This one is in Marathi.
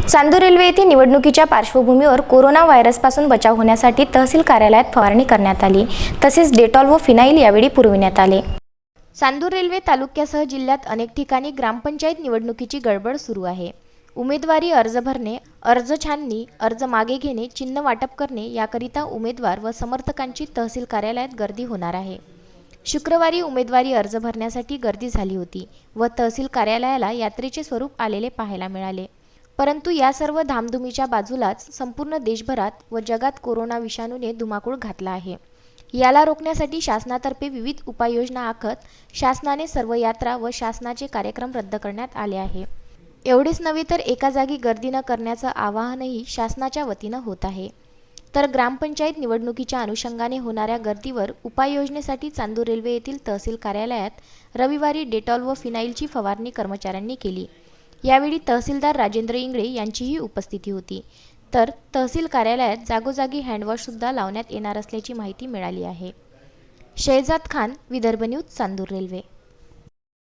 चांदूर रेल्वे येथे निवडणुकीच्या पार्श्वभूमीवर कोरोना व्हायरसपासून बचाव होण्यासाठी तहसील कार्यालयात फवारणी करण्यात आली, तसेच डेटॉल व फिनाईल यावेळी पुरविण्यात आले। चांदूर रेल्वे तालुक्यासह जिल्ह्यात अनेक ठिकाणी ग्रामपंचायत निवडणुकीची गडबड सुरू आहे। उमेदवारी अर्ज भरणे, अर्ज छाननी, अर्ज मागे घेणे, चिन्ह वाटप करणे याकरिता उमेदवार व समर्थकांची तहसील कार्यालयात गर्दी होणार आहे। शुक्रवारी उमेदवारी अर्ज भरण्यासाठी गर्दी झाली होती व तहसील कार्यालयाला यात्रेचे स्वरूप आलेले पाहायला मिळाले। परंतु या सर्व धामधुमीच्या बाजूलाच संपूर्ण देशभरात व जगात कोरोना विषाणूने धुमाकूळ घातला आहे। याला रोखण्यासाठी शासनातर्फे विविध उपाययोजना आखत शासनाने सर्व यात्रा व शासनाचे कार्यक्रम रद्द करण्यात आले आहे। एवढेच नव्हे तर एका जागी गर्दी न करण्याचं आवाहनही शासनाच्या वतीनं होत आहे। तर ग्रामपंचायत निवडणुकीच्या अनुषंगाने होणाऱ्या गर्दीवर उपाययोजनेसाठी चांदूर रेल्वे येथील तहसील कार्यालयात रविवारी डेटॉल व फिनाईलची फवारणी कर्मचाऱ्यांनी केली। यावेळी तहसीलदार राजेंद्र इंगळे यांचीही उपस्थिती होती। तर तहसील कार्यालयात जागोजागी हँडवॉश सुद्धा लावण्यात येणार असल्याची माहिती मिळाली आहे। Shahzad Khan, Vidarbha news, Chandur railway.